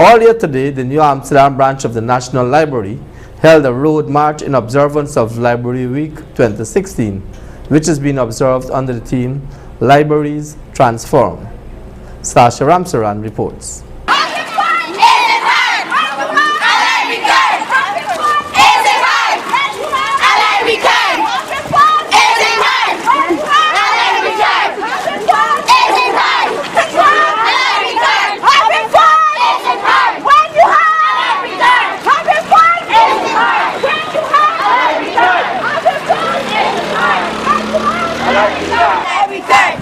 Earlier today, the New Amsterdam branch of the National Library held a road march in observance of Library Week 2016, which is being observed under the theme Libraries Transform. Sasha Ramsaran reports.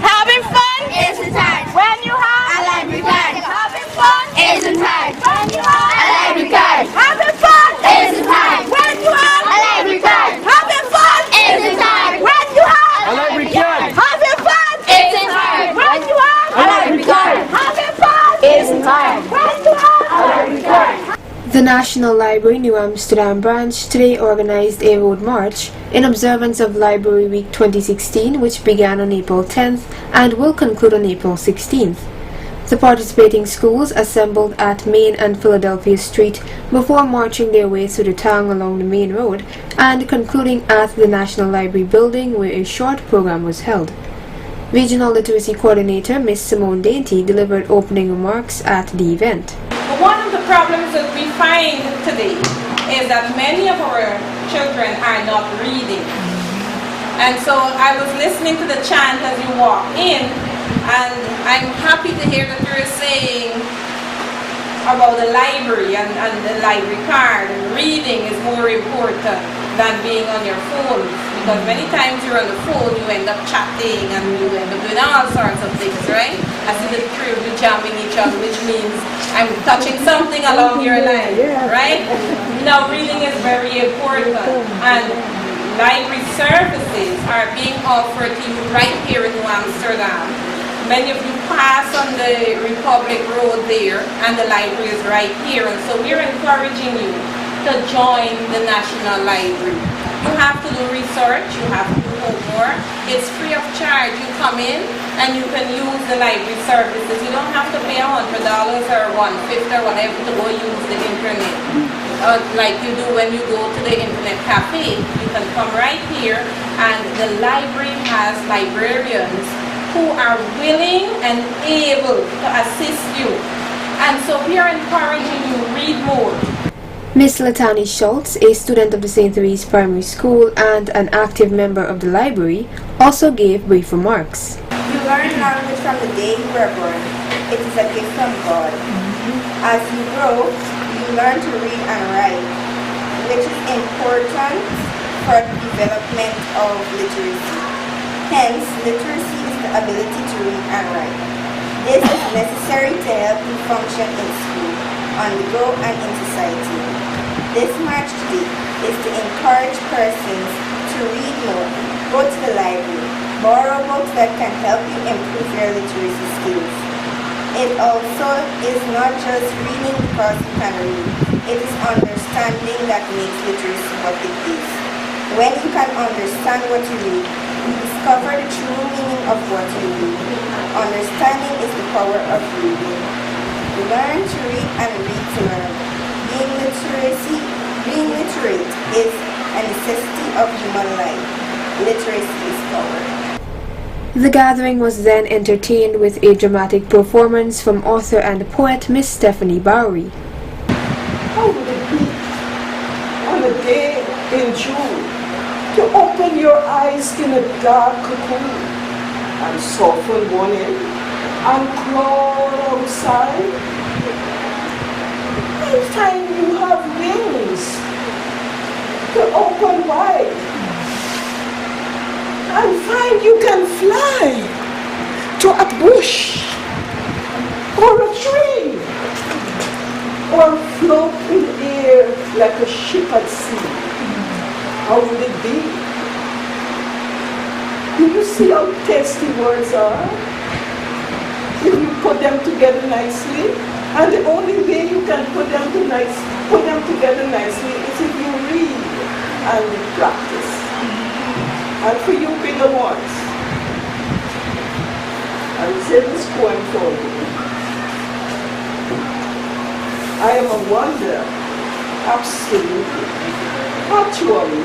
Having fun is the time. When you have a library card. Having fun is the time. When you have a library card. Having fun is the time. When you have a library card. Having fun is the time. When you have a library card. Having fun is the time. When you have a library card. Having fun is the time. When you have a library card. The National Library New Amsterdam branch today organized a road march in observance of Library Week 2016, which began on April 10th and will conclude on April 16th. The participating schools assembled at Main and Philadelphia Street before marching their way through the town along the main road and concluding at the National Library building, where a short program was held. Regional Literacy Coordinator Ms. Simone Dainty delivered opening remarks at the event. One of the problems that we find today is that many of our children are not reading. And so I was listening to the chant as you walk in, and I'm happy to hear that you're saying about the library and the library card. And reading is more important than being on your phone, because many times you're on the phone, you end up chatting and you end up doing all sorts of things, right? I see the three of you jamming each other, which means I'm touching something along your line, right? Now, reading is very important, and library services are being offered to you right here in New Amsterdam. Many of you pass on the Republic Road there, and the library is right here, and so we're encouraging you to join the National Library. You have to do research, you have to do homework. It's free of charge. You come in and you can use the library services. You don't have to pay $100 or $150 or whatever to go use the internet. Like you do when you go to the internet cafe. You can come right here, and the library has librarians who are willing and able to assist you. And so we are encouraging you, read more. Ms. Latani Schultz, a student of the St. Therese Primary School and an active member of the library, also gave brief remarks. You learn language from the day you were born. It is a gift from God. As you grow, you learn to read and write, which is important for the development of literacy. Hence, literacy is the ability to read and write. This is necessary to help you function in school, on the go, and in society. This march today is to encourage persons to read more, go to the library, borrow books that can help you improve your literacy skills. It also is not just reading because you can read. It is understanding that makes literacy what it is. When you can understand what you read, you discover the true meaning of what you read. Understanding is the power of reading. Learn to read and read to learn. Being literate is a necessity of human life. Literacy is power. The gathering was then entertained with a dramatic performance from author and poet Miss Stephanie Bowery. How would it be on a day in June to open your eyes in a dark cocoon and soften one in and crawl outside? And find you have wings to open wide, and find you can fly to a bush or a tree, or float in air like a ship at sea. How would it be? Do you see how tasty words are? If you put them together nicely, and the only way you can put them together nicely is if you read and practice. And for you bigger ones, I will say this poem for you. I am a wonder. Absolutely. Actually,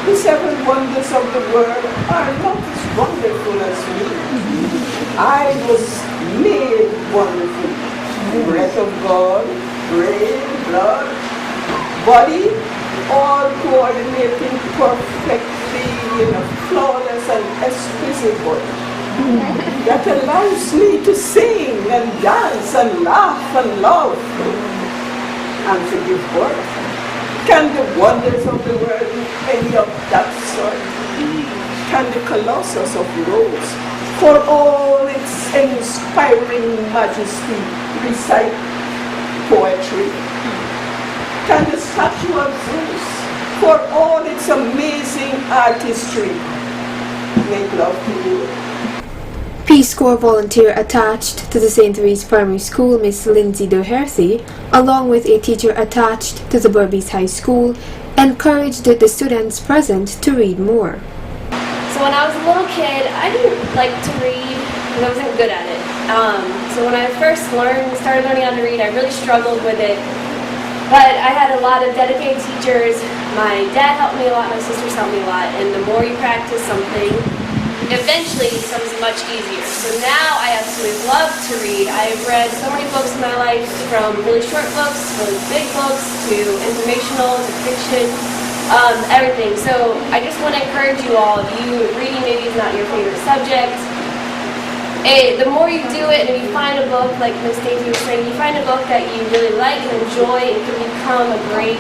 the seven wonders of the world are not as wonderful as me. I was made wonderfully. Breath of God, brain, blood, body, all coordinating perfectly in a flawless and exquisite way that allows me to sing and dance and laugh and love and to give birth. Can the wonders of the world do any of that sort? Can the Colossus of Rhodes, for all its inspiring majesty, recite poetry? Can the statue of Zeus, for all its amazing artistry, make love to you? Peace Corps volunteer attached to the St. Therese Primary School, Miss Lindsay Doherty, along with a teacher attached to the Berbice High School, encouraged the students present to read more. So when I was a little kid, I didn't like to read because I wasn't good at it. So when I first started learning how to read, I really struggled with it. But I had a lot of dedicated teachers. My dad helped me a lot, my sisters helped me a lot, and the more you practice something, eventually it becomes much easier. So now I absolutely love to read. I've read so many books in my life, from really short books, really big books, to informational, to fiction, everything. So I just want to encourage you all, if reading maybe is not your favorite subject, the more you do it and you find a book, like Ms. Stacey was saying, you find a book that you really like and enjoy, it can become a great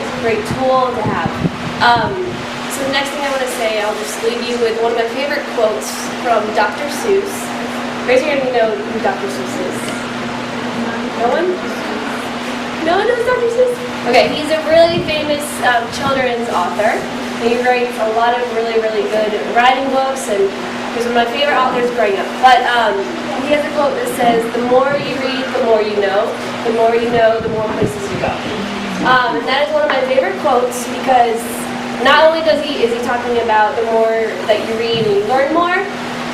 tool to have. So the next thing I want to say, I'll just leave you with one of my favorite quotes from Dr. Seuss. Raise your hand if you know who Dr. Seuss is. No one? No one knows Dr. Seuss? Okay, he's a really famous children's author. And he writes a lot of really good writing books, and he's one of my favorite authors growing up. But he has a quote that says, "The more you read, the more you know. The more you know, the more places you go." And that is one of my favorite quotes because not only is he talking about the more that you read and you learn more,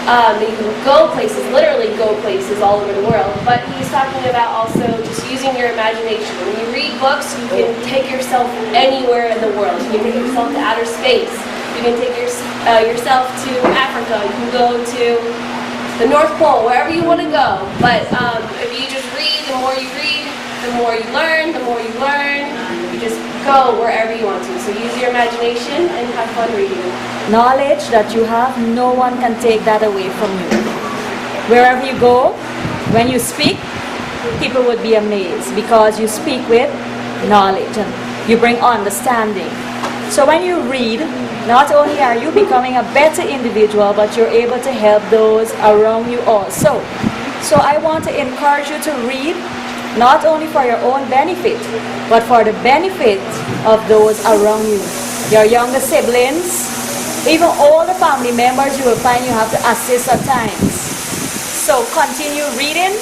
that you can go places, literally go places all over the world, but he's talking about also just using your imagination. When you read books, you can take yourself anywhere in the world. You can take yourself to outer space. You can take yourself to Africa. You can go to the North Pole, wherever you want to go. But if you just read, the more you read, the more you learn, the more you learn. You just go wherever you want to. So use your imagination and have fun reading. Knowledge that you have, no one can take that away from you. Wherever you go, when you speak, people would be amazed because you speak with knowledge and you bring understanding. So when you read, not only are you becoming a better individual, but you're able to help those around you also. So I want to encourage you to read, not only for your own benefit, but for the benefit of those around you. Your younger siblings, even all the family members, you will find you have to assist at times. So continue reading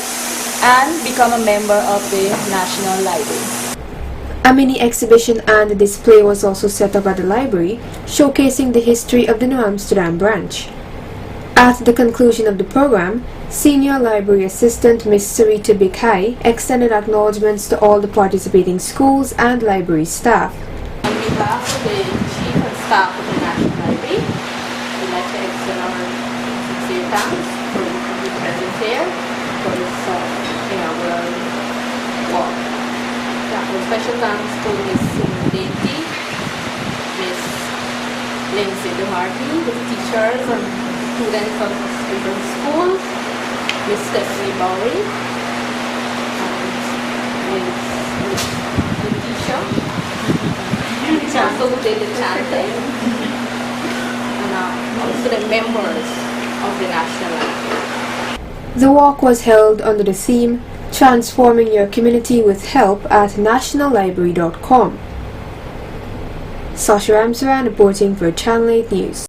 and become a member of the National Library. A mini exhibition and display was also set up at the library, showcasing the history of the New Amsterdam branch. At the conclusion of the program, Senior Library Assistant Ms. Sarita Bikhai extended acknowledgements to all the participating schools and library staff. On behalf of the Chief and staff of the National Library, we'd like to extend our sincere thanks for being present here for this inaugural walk. Special thanks to Ms. Dainty, Ms. Lindsay Doherty, the teachers and students of different schools, Ms. Stephanie Bowery, and Ms. Letitia, also who did the chanting, and also the members of the National Library. The walk was held under the theme Transforming Your Community with Help at nationallibrary.com. Sasha Ramsaran reporting for Channel 8 News.